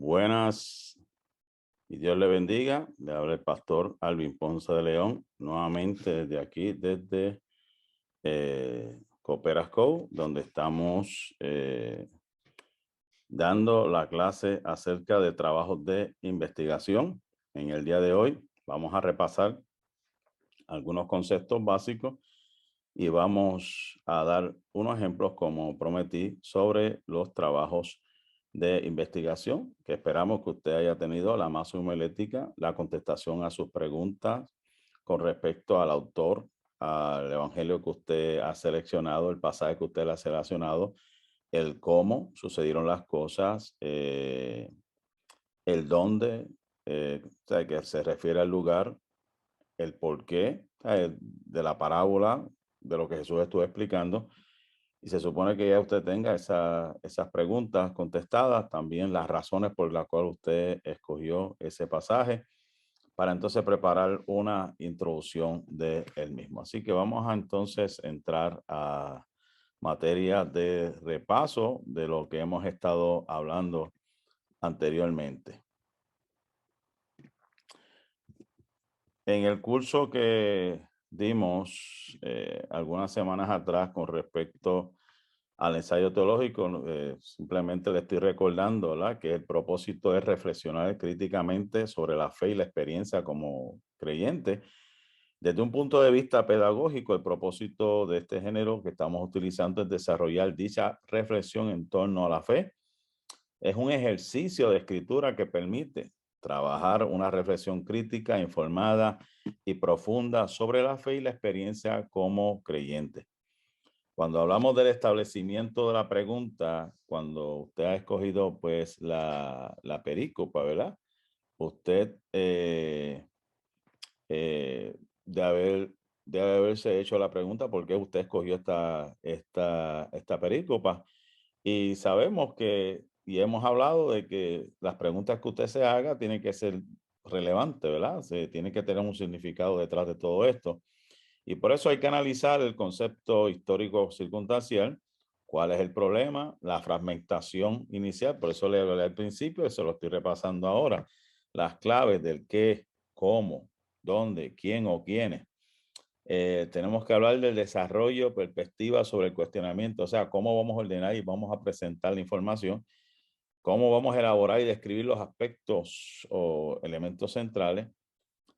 Buenas y Dios le bendiga. Le habla el pastor Alvin Ponce de León, nuevamente desde aquí, desde Cooperasco, donde estamos dando la clase acerca de trabajos de investigación. En el día de hoy vamos a repasar algunos conceptos básicos y vamos a dar unos ejemplos, como prometí, sobre los trabajos de investigación, que esperamos que usted haya tenido la más homilética, la contestación a sus preguntas con respecto al autor, al evangelio que usted ha seleccionado, el pasaje que usted ha seleccionado, el cómo sucedieron las cosas, el dónde, o sea, que se refiere al lugar, el porqué de la parábola, de lo que Jesús estuvo explicando. Y se supone que ya usted tenga esas preguntas contestadas, también las razones por las cuales usted escogió ese pasaje, para entonces preparar una introducción de él mismo. Así que vamos a entonces entrar a materia de repaso de lo que hemos estado hablando anteriormente. En el curso que dimos algunas semanas atrás con respecto al ensayo teológico, simplemente le estoy recordando, ¿verdad?, que el propósito es reflexionar críticamente sobre la fe y la experiencia como creyente. Desde un punto de vista pedagógico, el propósito de este género que estamos utilizando es desarrollar dicha reflexión en torno a la fe. Es un ejercicio de escritura que permite trabajar una reflexión crítica, informada y profunda sobre la fe y la experiencia como creyente. Cuando hablamos del establecimiento de la pregunta, cuando usted ha escogido pues la perícopa, ¿verdad? Usted eh, de, haber, de haberse hecho la pregunta por qué usted escogió esta perícopa. Y sabemos que, y hemos hablado de que las preguntas que usted se haga tienen que ser relevantes, ¿verdad? Se tiene que tener un significado detrás de todo esto. Y por eso hay que analizar el concepto histórico circunstancial, cuál es el problema, la fragmentación inicial, por eso le hablé al principio y se lo estoy repasando ahora, las claves del qué, cómo, dónde, quién o quiénes. Tenemos que hablar del desarrollo, perspectiva sobre el cuestionamiento, o sea, cómo vamos a ordenar y vamos a presentar la información, cómo vamos a elaborar y describir los aspectos o elementos centrales.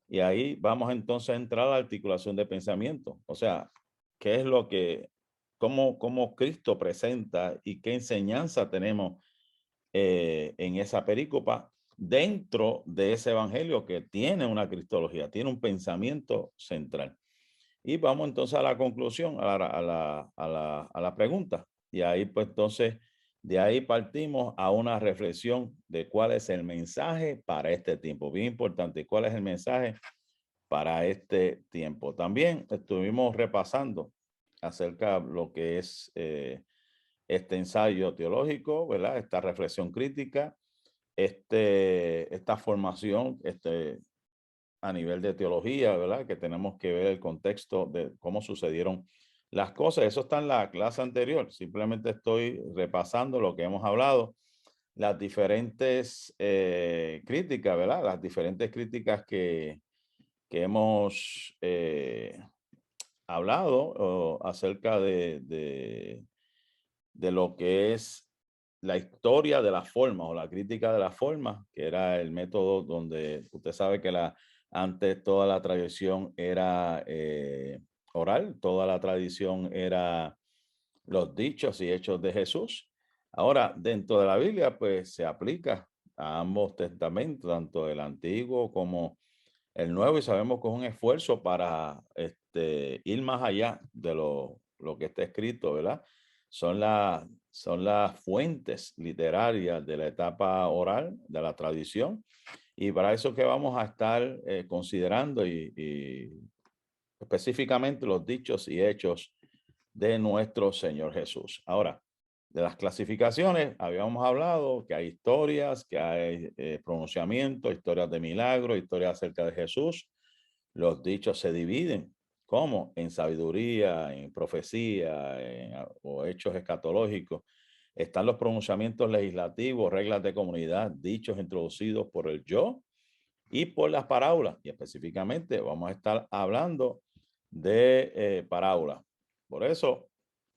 Y ahí vamos entonces a entrar a la articulación de pensamiento. O sea, qué es lo que, cómo Cristo presenta y qué enseñanza tenemos en esa perícopa dentro de ese evangelio que tiene una cristología, tiene un pensamiento central. Y vamos entonces a la conclusión, a la pregunta. Y ahí pues entonces, de ahí partimos a una reflexión de cuál es el mensaje para este tiempo. Bien importante, cuál es el mensaje para este tiempo. También estuvimos repasando acerca de lo que es este ensayo teológico, ¿verdad? Esta reflexión crítica, esta formación a nivel de teología, ¿verdad? Que tenemos que ver el contexto de cómo sucedieron las cosas. Eso está en la clase anterior. Simplemente estoy repasando lo que hemos hablado, las diferentes críticas, ¿verdad? Las diferentes críticas que hemos hablado acerca de lo que es la historia de la forma o la crítica de la forma, que era el método donde usted sabe que antes toda la tradición era oral, toda la tradición era los dichos y hechos de Jesús. Ahora, dentro de la Biblia, pues se aplica a ambos testamentos, tanto el antiguo como el nuevo, y sabemos que es un esfuerzo para ir más allá de lo que está escrito, ¿verdad? Son las fuentes literarias de la etapa oral, de la tradición, y para eso que vamos a estar considerando y específicamente los dichos y hechos de nuestro Señor Jesús. Ahora, de las clasificaciones, habíamos hablado que hay historias, que hay pronunciamientos, historias de milagros, historias acerca de Jesús. Los dichos se dividen. ¿Cómo? En sabiduría, en profecía, o hechos escatológicos. Están los pronunciamientos legislativos, reglas de comunidad, dichos introducidos por el yo y por las parábolas. Y específicamente vamos a estar hablando de parábolas. Por eso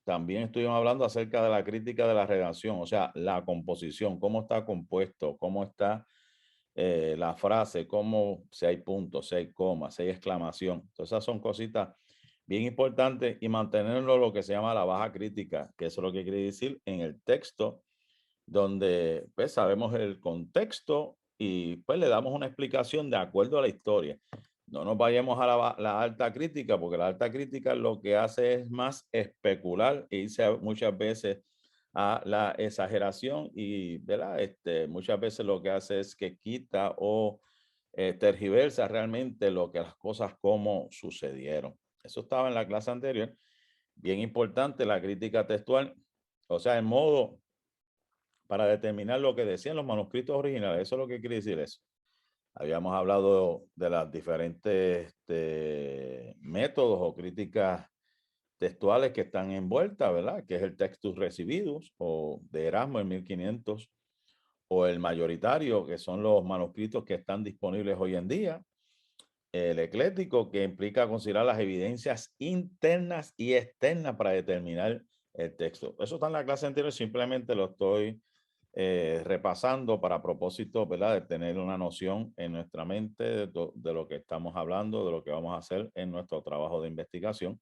también estuvimos hablando acerca de la crítica de la redacción, o sea, la composición, cómo está compuesto, cómo está la frase, cómo, si hay puntos, si hay comas, si hay exclamación. Entonces, esas son cositas bien importantes y mantenerlo lo que se llama la baja crítica, que eso es lo que quiere decir en el texto, donde pues sabemos el contexto y pues le damos una explicación de acuerdo a la historia. No nos vayamos a la alta crítica, porque la alta crítica lo que hace es más especular e irse muchas veces a la exageración y, ¿verdad? Muchas veces lo que hace es que quita o tergiversa realmente lo que las cosas como sucedieron. Eso estaba en la clase anterior. Bien importante la crítica textual, o sea, en modo para determinar lo que decían los manuscritos originales. Eso es lo que quiere decir eso. Habíamos hablado de las diferentes métodos o críticas textuales que están envueltas, ¿verdad? Que es el Textus Recibidus o de Erasmo en 1500 o el mayoritario, que son los manuscritos que están disponibles hoy en día. El ecléctico, que implica considerar las evidencias internas y externas para determinar el texto. Eso está en la clase anterior, simplemente lo estoy repasando para propósito, ¿verdad? De tener una noción en nuestra mente de lo que estamos hablando, de lo que vamos a hacer en nuestro trabajo de investigación.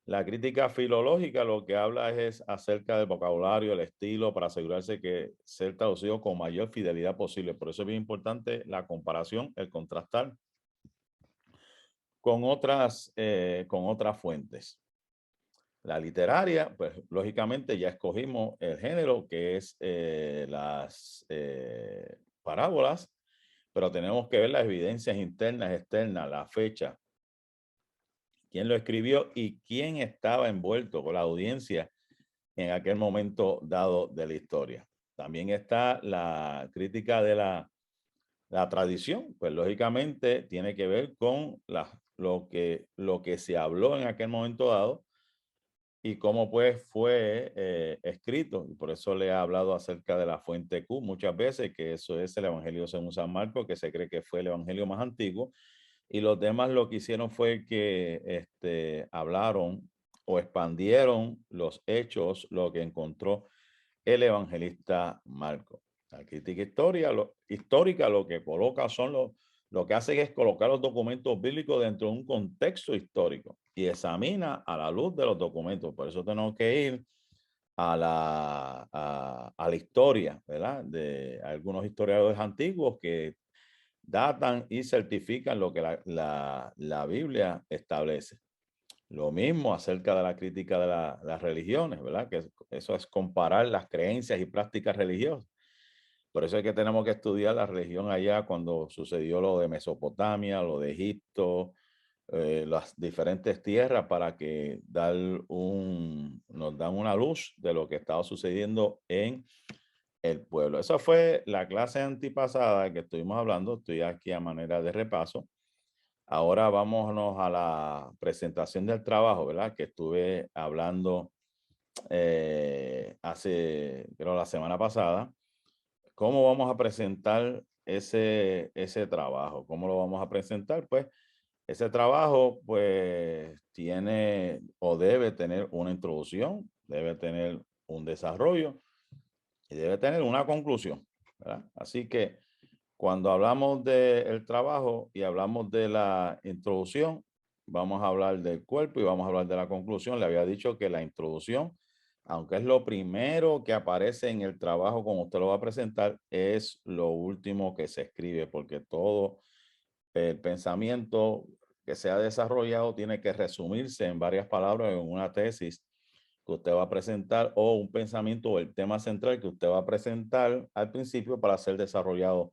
La crítica filológica lo que habla es acerca del vocabulario, el estilo, para asegurarse que ser traducido con mayor fidelidad posible. Por eso es bien importante la comparación, el contrastar con otras fuentes. La literaria, pues lógicamente ya escogimos el género que es las parábolas, pero tenemos que ver las evidencias internas, externas, la fecha, quién lo escribió y quién estaba envuelto con la audiencia en aquel momento dado de la historia. También está la crítica de la tradición, pues lógicamente tiene que ver con lo que se habló en aquel momento dado y cómo pues fue escrito. Y por eso le he hablado acerca de la fuente Q muchas veces, que eso es el Evangelio según San Marcos, que se cree que fue el Evangelio más antiguo. Y los demás lo que hicieron fue que hablaron o expandieron los hechos, lo que encontró el evangelista Marcos. La crítica histórica lo que coloca lo que hace es colocar los documentos bíblicos dentro de un contexto histórico y examina a la luz de los documentos. Por eso tenemos que ir a la historia, ¿verdad? De algunos historiadores antiguos que datan y certifican lo que la Biblia establece. Lo mismo acerca de la crítica de las religiones, ¿verdad? Que eso es comparar las creencias y prácticas religiosas. Por eso es que tenemos que estudiar la religión allá cuando sucedió lo de Mesopotamia, lo de Egipto, las diferentes tierras para que nos dan una luz de lo que estaba sucediendo en el pueblo. Esa fue la clase antipasada que estuvimos hablando. Estoy aquí a manera de repaso. Ahora vámonos a la presentación del trabajo, ¿verdad? Que estuve hablando creo, la semana pasada. ¿Cómo vamos a presentar ese trabajo? ¿Cómo lo vamos a presentar? Pues ese trabajo, pues, tiene o debe tener una introducción, debe tener un desarrollo y debe tener una conclusión, ¿verdad? Así que cuando hablamos del trabajo y hablamos de la introducción, vamos a hablar del cuerpo y vamos a hablar de la conclusión. Le había dicho que la introducción, aunque es lo primero que aparece en el trabajo como usted lo va a presentar, es lo último que se escribe, porque todo el pensamiento que se ha desarrollado tiene que resumirse en varias palabras en una tesis que usted va a presentar o un pensamiento o el tema central que usted va a presentar al principio para ser desarrollado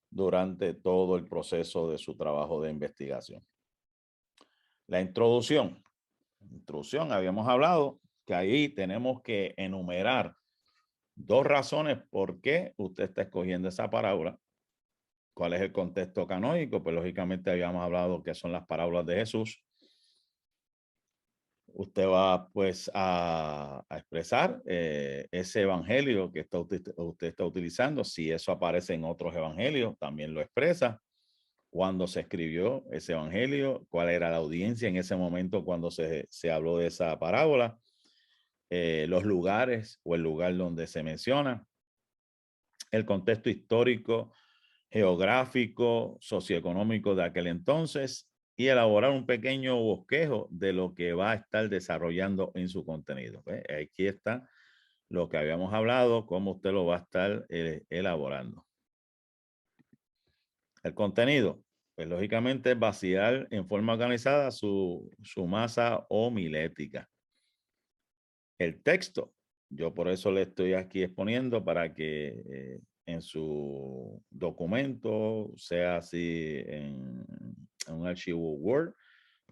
durante todo el proceso de su trabajo de investigación. La introducción. Introducción, habíamos hablado que ahí tenemos que enumerar dos razones por qué usted está escogiendo esa parábola. ¿Cuál es el contexto canónico? Pues lógicamente habíamos hablado que son las parábolas de Jesús. usted va pues a expresar ese evangelio que usted está utilizando. Si eso aparece en otros evangelios, también lo expresa. Cuándo se escribió ese evangelio, cuál era la audiencia en ese momento cuando se habló de esa parábola, los lugares o el lugar donde se menciona, el contexto histórico, geográfico, socioeconómico de aquel entonces y elaborar un pequeño bosquejo de lo que va a estar desarrollando en su contenido. ¿Ve? Aquí está lo que habíamos hablado, cómo usted lo va a estar elaborando. El contenido, pues lógicamente vaciar en forma organizada su masa homilética. El texto, yo por eso le estoy aquí exponiendo para que en su documento, sea así en un archivo Word,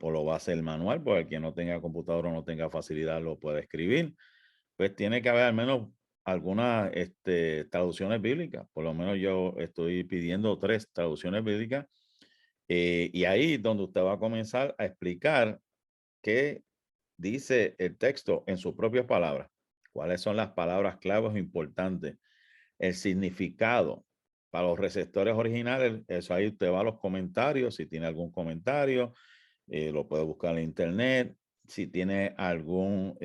o lo va a hacer manual, porque quien no tenga computadora o no tenga facilidad lo puede escribir, pues tiene que haber al menos algunas traducciones bíblicas. Por lo menos yo estoy pidiendo 3 traducciones bíblicas y ahí es donde usted va a comenzar a explicar qué dice el texto en sus propias palabras. ¿Cuáles son las palabras claves importantes? El significado para los receptores originales. Eso ahí usted va a los comentarios. Si tiene algún comentario, lo puede buscar en internet. Si tiene algún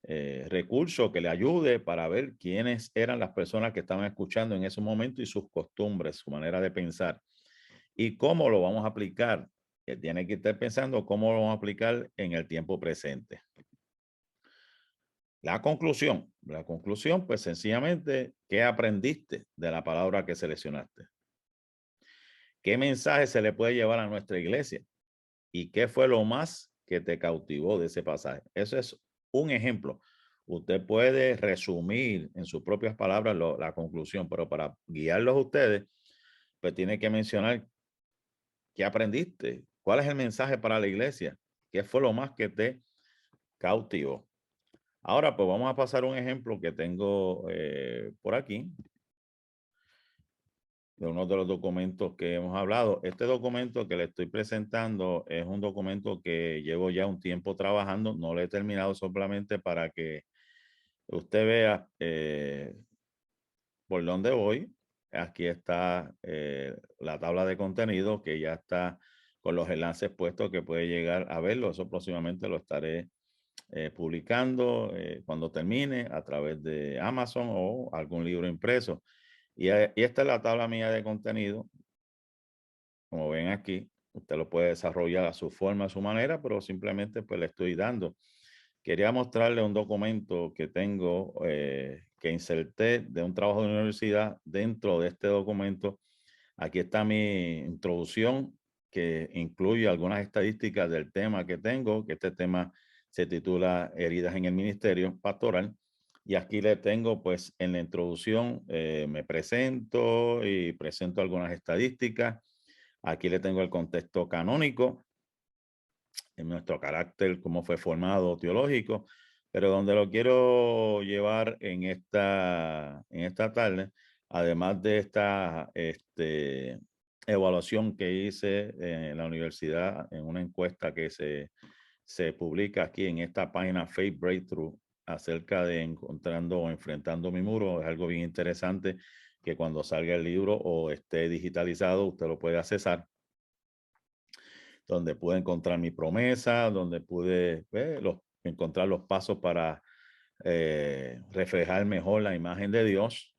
recurso que le ayude para ver quiénes eran las personas que estaban escuchando en ese momento y sus costumbres, su manera de pensar y cómo lo vamos a aplicar. Que tiene que estar pensando cómo lo vamos a aplicar en el tiempo presente. La conclusión, pues sencillamente, ¿qué aprendiste de la palabra que seleccionaste? ¿Qué mensaje se le puede llevar a nuestra iglesia? ¿Y qué fue lo más que te cautivó de ese pasaje? Eso es un ejemplo. Usted puede resumir en sus propias palabras la conclusión, pero para guiarlos a ustedes, pues tiene que mencionar qué aprendiste, cuál es el mensaje para la iglesia, qué fue lo más que te cautivó. Ahora, pues vamos a pasar un ejemplo que tengo por aquí, de uno de los documentos que hemos hablado. Este documento que le estoy presentando es un documento que llevo ya un tiempo trabajando, no lo he terminado solamente para que usted vea por dónde voy. Aquí está la tabla de contenido que ya está con los enlaces puestos que puede llegar a verlo. Eso próximamente lo estaré publicando cuando termine a través de Amazon o algún libro impreso. Y esta es la tabla mía de contenido. Como ven aquí, usted lo puede desarrollar a su forma, a su manera, pero simplemente pues le estoy dando. Quería mostrarle un documento que tengo que inserté de un trabajo de universidad. Dentro de este documento, aquí está mi introducción que incluye algunas estadísticas del tema que tengo, que este tema se titula Heridas en el Ministerio Pastoral. Y aquí le tengo, pues, en la introducción, me presento y presento algunas estadísticas. Aquí le tengo el contexto canónico, en nuestro carácter, cómo fue formado teológico, pero donde lo quiero llevar en esta tarde, además de esta evaluación que hice en la universidad, en una encuesta que se publica aquí en esta página Faith Breakthrough acerca de encontrando o enfrentando mi muro, es algo bien interesante que cuando salga el libro o esté digitalizado, usted lo puede accesar, donde pude encontrar mi promesa, donde pude encontrar los pasos para reflejar mejor la imagen de Dios.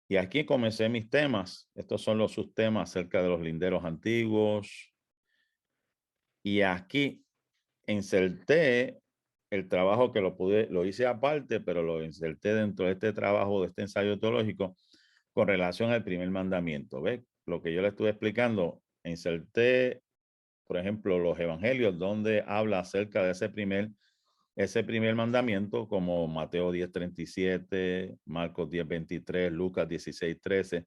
Y aquí comencé mis temas. Estos son los subtemas acerca de los linderos antiguos. Y aquí inserté el trabajo que lo hice aparte, pero lo inserté dentro de este trabajo, de este ensayo teológico, con relación al primer mandamiento. ¿Ves? Lo que yo le estuve explicando, inserté, por ejemplo, los evangelios, donde habla acerca de ese primer mandamiento, como Mateo 10:37, Marcos 10:23, Lucas 16:13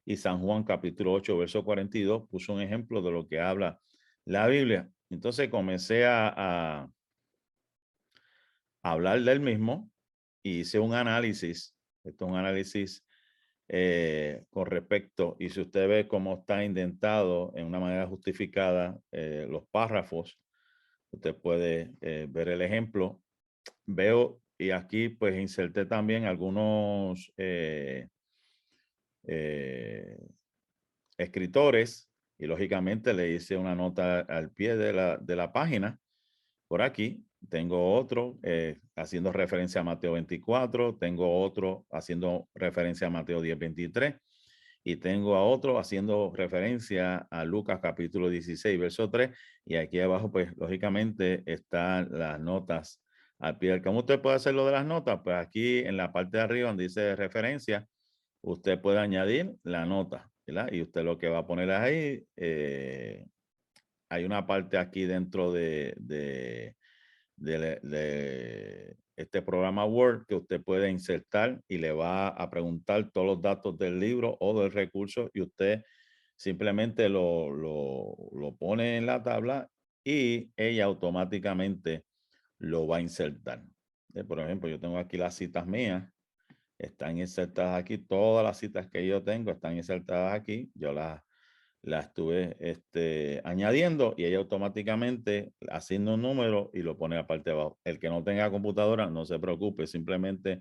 y San Juan capítulo 8, verso 42, puso un ejemplo de lo que habla la Biblia. Entonces comencé a hablar del mismo y hice un análisis. Esto es un análisis con respecto, y si usted ve cómo está indentado en una manera justificada los párrafos, usted puede ver el ejemplo. Veo, y aquí pues inserté también algunos escritores, y lógicamente le hice una nota al pie de la página. Por aquí tengo otro haciendo referencia a Mateo 24, tengo otro haciendo referencia a Mateo 10:23 y tengo a otro haciendo referencia a Lucas capítulo 16, verso 3, y aquí abajo pues lógicamente están las notas al pie. ¿Cómo usted puede hacer lo de las notas? Pues aquí en la parte de arriba donde dice referencia, usted puede añadir la nota, ¿verdad? Y usted lo que va a poner ahí, hay una parte aquí dentro de este programa Word que usted puede insertar y le va a preguntar todos los datos del libro o del recurso y usted simplemente lo pone en la tabla y ella automáticamente lo va a insertar. Por ejemplo, yo tengo aquí las citas mías, están insertadas aquí, todas las citas que yo tengo están insertadas aquí, yo las estuve añadiendo y ella automáticamente asigna un número y lo pone a la parte de abajo. El que no tenga computadora, no se preocupe, simplemente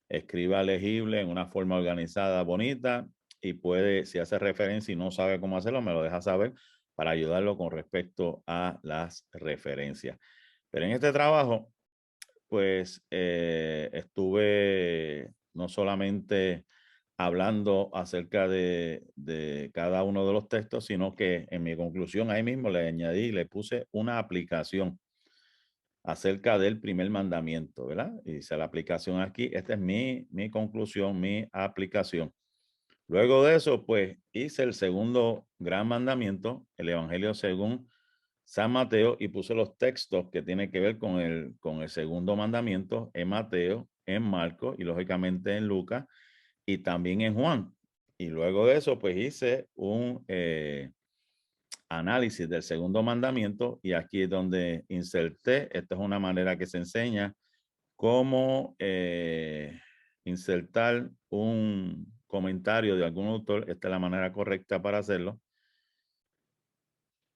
escriba legible en una forma organizada, bonita, y puede, si hace referencia y no sabe cómo hacerlo, me lo deja saber para ayudarlo con respecto a las referencias. Pero en este trabajo, pues estuve no solamente hablando acerca de cada uno de los textos, sino que en mi conclusión ahí mismo le añadí, le puse una aplicación acerca del primer mandamiento, ¿verdad? Y hice la aplicación aquí. Esta es mi conclusión, mi aplicación. Luego de eso, pues hice el segundo gran mandamiento, el Evangelio según San Mateo, y puse los textos que tienen que ver con el segundo mandamiento en Mateo, en Marcos y lógicamente en Lucas y también en Juan. Y luego de eso, pues hice un análisis del segundo mandamiento y aquí es donde inserté, esta es una manera que se enseña cómo insertar un comentario de algún autor, esta es la manera correcta para hacerlo,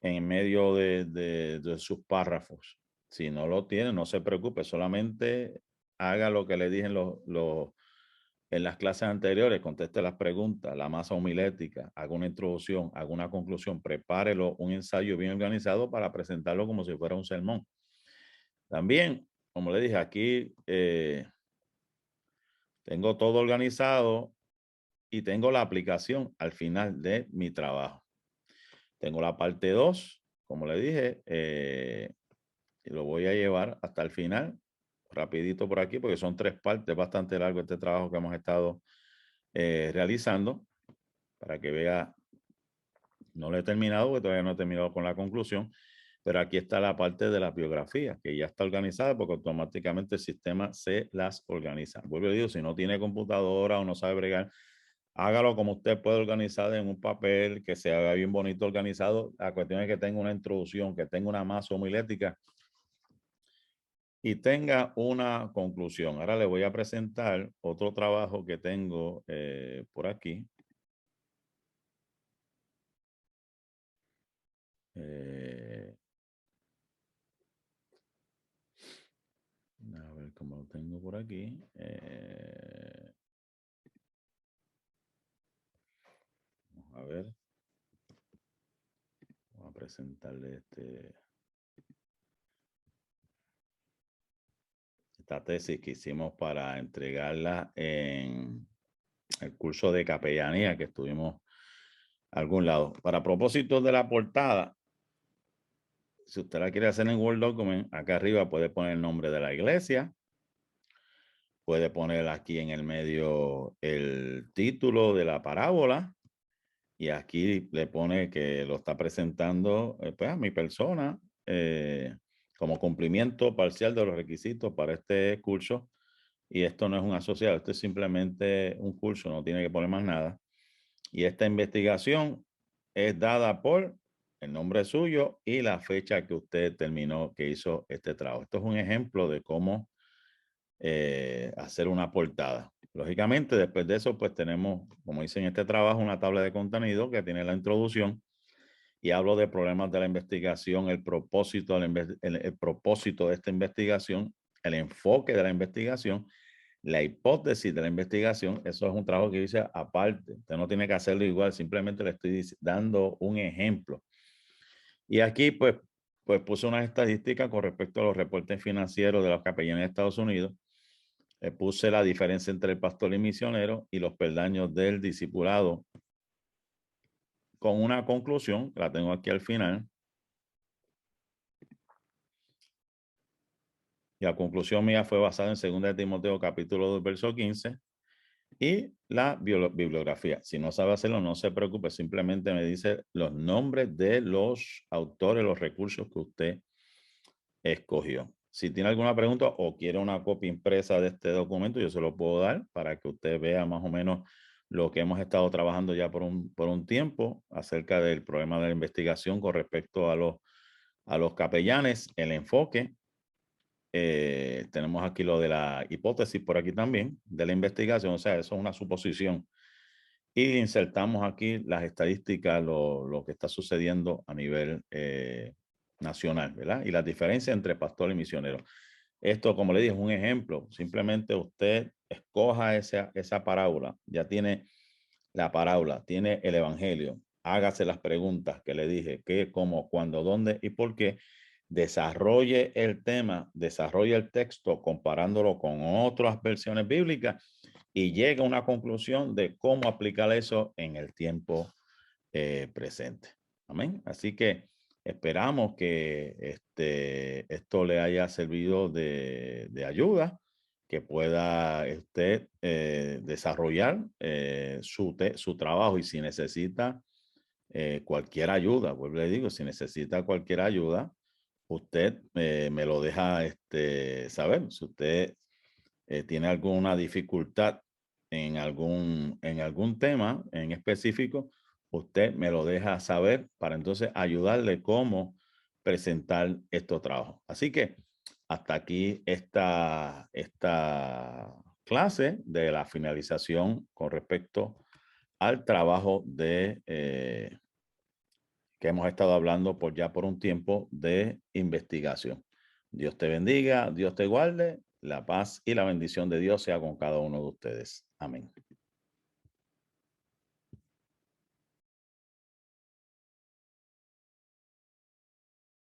en medio de sus párrafos. Si no lo tiene, no se preocupe, solamente haga lo que le dije en las clases anteriores, conteste las preguntas, la masa homilética, haga una introducción, haga una conclusión, prepárelo un ensayo bien organizado para presentarlo como si fuera un sermón. También, como le dije, aquí tengo todo organizado y tengo la aplicación al final de mi trabajo. Tengo la parte 2, como le dije, y lo voy a llevar hasta el final, rapidito por aquí, porque son 3 partes, bastante largo este trabajo que hemos estado realizando, para que vea, no lo he terminado, porque todavía no he terminado con la conclusión, pero aquí está la parte de las biografías, que ya está organizada porque automáticamente el sistema se las organiza. Vuelvo a decir, si no tiene computadora o no sabe bregar, hágalo como usted puede organizar en un papel, que se haga bien bonito organizado. La cuestión es que tenga una introducción, que tenga una masa homilética y tenga una conclusión. Ahora le voy a presentar otro trabajo que tengo por aquí. A ver cómo lo tengo por aquí. Vamos a ver. Vamos a presentarle esta tesis que hicimos para entregarla en el curso de capellanía que estuvimos a algún lado. Para propósitos de la portada, si usted la quiere hacer en Word Document, acá arriba puede poner el nombre de la iglesia. Puede poner aquí en el medio el título de la parábola. Y aquí le pone que lo está presentando pues, a mi persona como cumplimiento parcial de los requisitos para este curso. Y esto no es un asociado, esto es simplemente un curso, no tiene que poner más nada. Y esta investigación es dada por el nombre suyo y la fecha que usted terminó, que hizo este trabajo. Esto es un ejemplo de cómo hacer una portada. Lógicamente, después de eso, pues tenemos, como dice en este trabajo, una tabla de contenido que tiene la introducción y hablo de problemas de la investigación, el propósito, el propósito de esta investigación, el enfoque de la investigación, la hipótesis de la investigación. Eso es un trabajo que hice aparte. Usted no tiene que hacerlo igual, simplemente le estoy dando un ejemplo. Y aquí, pues puse unas estadísticas con respecto a los reportes financieros de los capellanes de Estados Unidos. Puse la diferencia entre el pastor y misionero y los peldaños del discipulado con una conclusión, la tengo aquí al final. Y la conclusión mía fue basada en 2 Timoteo capítulo 2, verso 15 y la bibliografía. Si no sabe hacerlo, no se preocupe, simplemente me dice los nombres de los autores, los recursos que usted escogió. Si tiene alguna pregunta o quiere una copia impresa de este documento, yo se lo puedo dar para que usted vea más o menos lo que hemos estado trabajando ya por un tiempo acerca del problema de la investigación con respecto a los capellanes, el enfoque. Tenemos aquí lo de la hipótesis por aquí también, de la investigación, o sea, eso es una suposición. Y insertamos aquí las estadísticas, lo que está sucediendo a nivel nacional, ¿verdad? Y las diferencias entre pastor y misionero. Esto, como le dije, es un ejemplo. Simplemente usted escoja esa parábola. Ya tiene la parábola, tiene el evangelio. Hágase las preguntas que le dije, qué, cómo, cuándo, dónde y por qué. Desarrolle el tema, desarrolle el texto comparándolo con otras versiones bíblicas y llegue a una conclusión de cómo aplicar eso en el tiempo presente. Amén. Así que esperamos que esto le haya servido de ayuda, que pueda usted desarrollar su trabajo y si necesita cualquier ayuda, vuelvo le digo, si necesita cualquier ayuda, usted me lo deja saber. Si usted tiene alguna dificultad en algún tema en específico, usted me lo deja saber para entonces ayudarle cómo presentar estos trabajos. Así que hasta aquí esta clase de la finalización con respecto al trabajo que hemos estado hablando por un tiempo de investigación. Dios te bendiga, Dios te guarde, la paz y la bendición de Dios sea con cada uno de ustedes. Amén.